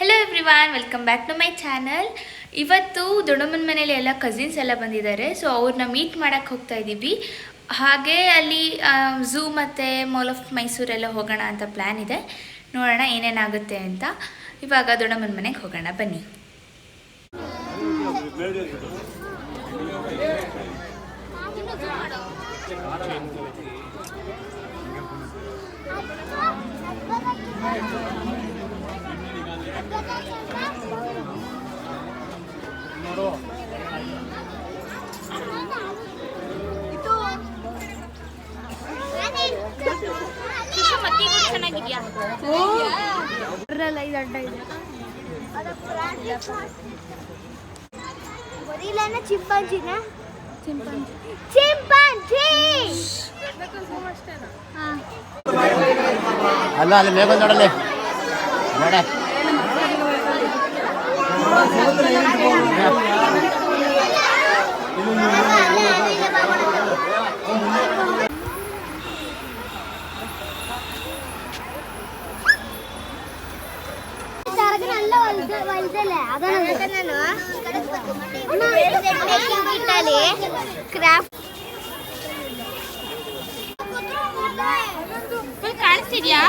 Hello everyone, welcome back to my channel. ಇವತ್ತು ದೊಡ್ಡಮ್ಮನ ಮನೇಲಿ ಎಲ್ಲ ಕಸಿನ್ಸ್ ಎಲ್ಲ ಬಂದಿದ್ದಾರೆ. ಸೊ ಅವ್ರನ್ನ ಮೀಟ್ ಮಾಡೋಕ್ಕೆ ಹೋಗ್ತಾ ಇದ್ದೀವಿ. ಹಾಗೆ ಅಲ್ಲಿ ಝೂ ಮತ್ತು ಮಾಲ್ ಆಫ್ ಮೈಸೂರೆಲ್ಲ ಹೋಗೋಣ ಅಂತ ಪ್ಲ್ಯಾನ್ ಇದೆ. ನೋಡೋಣ ಏನೇನಾಗುತ್ತೆ ಅಂತ. ಇವಾಗ ದೊಡ್ಡಮ್ಮನ ಮನೆಗೆ ಹೋಗೋಣ, ಬನ್ನಿ. ಚೆನ್ನಾಗಿದ್ಯಾ? ಚಿಂಪಾಂಜಿನ ಅಲ್ಲ ಅಲ್ಲಿ ಮೇಘ ನೋಡಲ್ಲಿ ನೋಡ ಕಾಣಿಸ್ತಿದ್ಯಾ?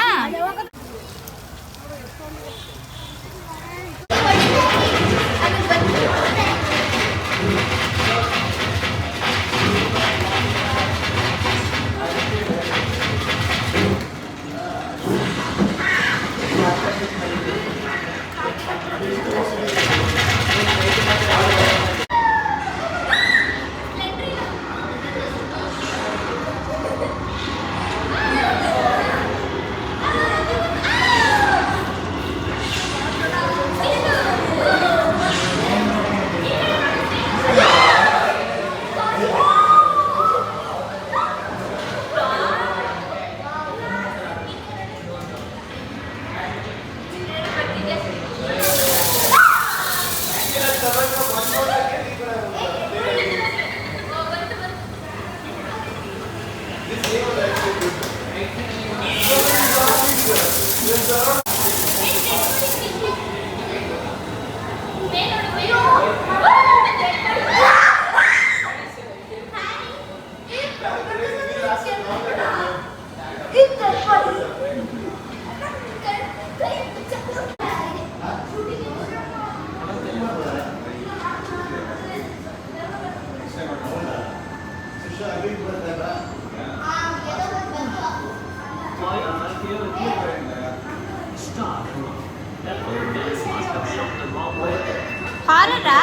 ಹಾರರಾ?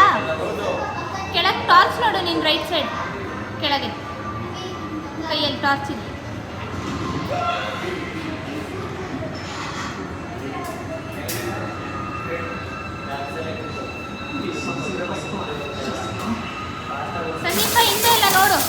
ಕೆಳಗೆ ಟಾರ್ಚ್ ನೋಡು, ನಿನ್ನ ರೈಟ್ ಸೈಡ್ ಕೆಳಗೆ ಕೈಯಲ್ಲಿ ಟಾರ್ಚ್ ಇದೆ. ಸಂದೀಪ ಹಿಂದೆ ಇಲ್ಲ ನೋಡು.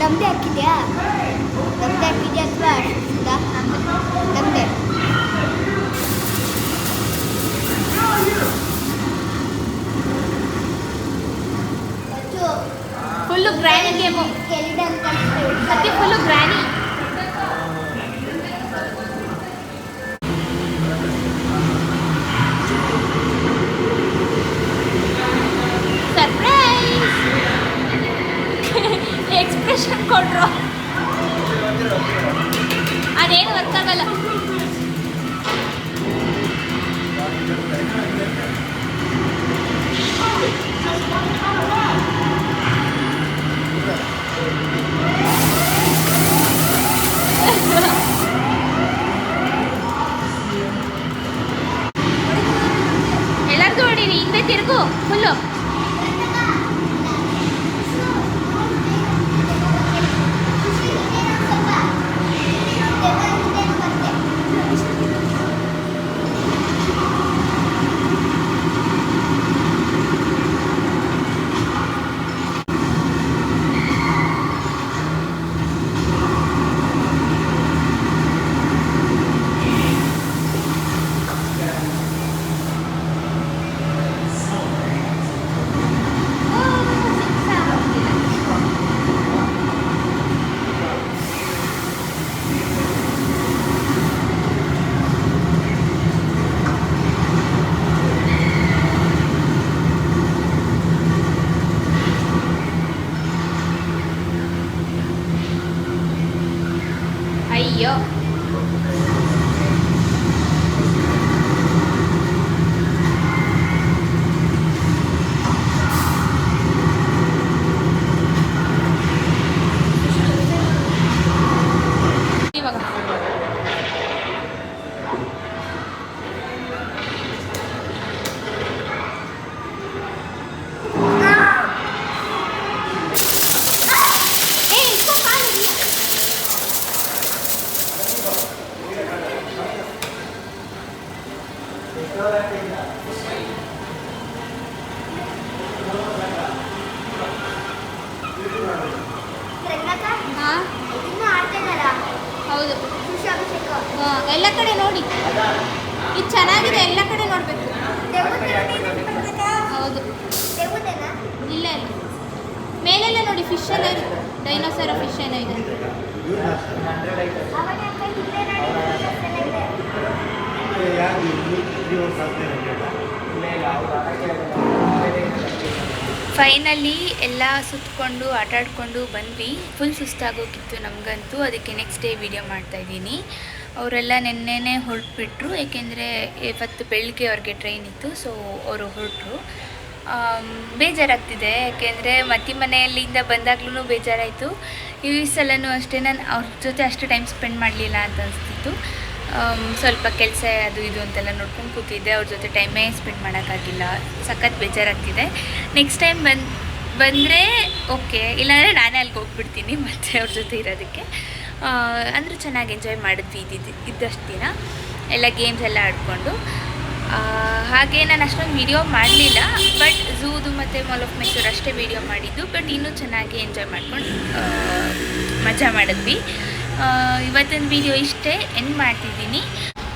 ದಮ್ದೆ ಹಾಕಿದ್ಯಾ? ದಮ್ದೆ ಹಾಕಿದ್ಯಾ ಅಥವಾ ದಮ್ದೆ? ಫುಲ್ಲು ಗ್ರ್ಯಾನಿ ಗೇಮು, ಅತಿ ಫುಲ್ಲು ಗ್ರ್ಯಾನಿ. ಸರ್ಪ್ರೈಸ್ ಎಕ್ಸ್ಪ್ರೆಷನ್ ಕೊಟ್ರು, ಅದೇನು ಗೊತ್ತಾಗಲ್ಲ. ಎಲ್ಲರಿಗೂ ಹೊಡೀರಿ, ಹಿಂದೆ ತಿರುಗು ಫುಲ್ಲು. ಹಾಂ ಇನ್ನೂ ಆಡ್ತೇನಲ್ಲ ಹೌದು. ಅಭಿಷೇಕ ಎಲ್ಲ ಕಡೆ ನೋಡಿ, ಇದು ಚೆನ್ನಾಗಿದೆ, ಎಲ್ಲ ಕಡೆ ನೋಡಬೇಕು. ಹೌದು. ದೇವದೇನಾ ಇಲ್ಲ ಇಲ್ಲ, ಮೇಲೆಲ್ಲ ನೋಡಿ ಫಿಶ್ ಎಲ್ಲ ಇರುತ್ತೆ, ಡೈನೋಸರ ಫಿಶ್ ಏನೋ ಇದೆ. ಅವನ ಅಕ್ಕ ಇಲ್ಲೇ ಇದೆ. ಫೈನಲಿ ಎಲ್ಲ ಸುತ್ತಕೊಂಡು ಆಟಾಡಿಕೊಂಡು ಬಂದ್ವಿ. ಫುಲ್ ಸುಸ್ತಾಗೋಗಿತ್ತು ನಮಗಂತೂ, ಅದಕ್ಕೆ ನೆಕ್ಸ್ಟ್ ಡೇ ವಿಡಿಯೋ ಮಾಡ್ತಾಯಿದ್ದೀನಿ. ಅವರೆಲ್ಲ ನೆನ್ನೆನೇ ಹೊರಟ್ಬಿಟ್ರು, ಏಕೆಂದರೆ ಇವತ್ತು ಬೆಳಗ್ಗೆ ಅವ್ರಿಗೆ ಟ್ರೈನ್ ಇತ್ತು, ಸೊ ಅವರು ಹೊರಟರು. ಬೇಜಾರಾಗ್ತಿದೆ, ಯಾಕೆಂದರೆ ಮತ್ತಿ ಮನೆಯಲ್ಲಿಂದ ಬಂದಾಗ್ಲೂ ಬೇಜಾರಾಯಿತು. ಈ ಸಲನೂ ಅಷ್ಟೇ ನಾನು ಅವ್ರ ಜೊತೆ ಅಷ್ಟು ಟೈಮ್ ಸ್ಪೆಂಡ್ ಮಾಡಲಿಲ್ಲ ಅಂತ ಅನಿಸ್ತಿತ್ತು. ಸ್ವಲ್ಪ ಕೆಲಸ ಅದು ಇದು ಅಂತೆಲ್ಲ ನೋಡ್ಕೊಂಡು ಕೂತಿದ್ದೆ, ಅವ್ರ ಜೊತೆ ಟೈಮೇ ಸ್ಪೆಂಡ್ ಮಾಡೋಕ್ಕಾಗಿಲ್ಲ. ಸಖತ್ ಬೇಜಾರಾಗ್ತಿದೆ. ನೆಕ್ಸ್ಟ್ ಟೈಮ್ ಬಂದರೆ ಓಕೆ, ಇಲ್ಲಾಂದರೆ ನಾನೇ ಅಲ್ಲಿಗೆ ಹೋಗ್ಬಿಡ್ತೀನಿ ಮತ್ತು ಅವ್ರ ಜೊತೆ ಇರೋದಕ್ಕೆ. ಅಂದರೆ ಚೆನ್ನಾಗಿ ಎಂಜಾಯ್ ಮಾಡಿದ್ವಿ ಇದ್ದಷ್ಟು ದಿನ, ಎಲ್ಲ ಗೇಮ್ಸ್ ಎಲ್ಲ ಆಡಿಕೊಂಡು. ಹಾಗೆ ನಾನು ಅಷ್ಟೊಂದು ವೀಡಿಯೋ ಮಾಡಲಿಲ್ಲ, ಬಟ್ ಝೂದು ಮತ್ತು ಮಾಲ್ ಆಫ್ ಮೈಸೂರು ಅಷ್ಟೇ ವೀಡಿಯೋ ಮಾಡಿದ್ದು. ಬಟ್ ಇನ್ನೂ ಚೆನ್ನಾಗಿ ಎಂಜಾಯ್ ಮಾಡ್ಕೊಂಡು ಮಜಾ ಮಾಡಿದ್ವಿ. ಇವತ್ತಿನ ವೀಡಿಯೋ ಇಷ್ಟೇ ಎಂಡ್ ಮಾಡ್ತಿದ್ದೀನಿ.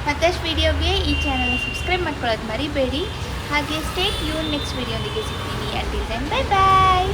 ಮತ್ತಷ್ಟು ವೀಡಿಯೋಗೆ ಈ ಚಾನಲ್ನ ಸಬ್ಸ್ಕ್ರೈಬ್ ಮಾಡ್ಕೊಳ್ಳೋದು ಮರಿಬೇಡಿ. ಹಾಗೆ ಸ್ಟೇ ಟ್ಯೂನ್, ನೆಕ್ಸ್ಟ್ ವೀಡಿಯೋನಿಗೆ ಸಿಗ್ತೀನಿ. ಅಂಟಿಲ್ ದೆನ್ ಬೈ ಬಾಯ್.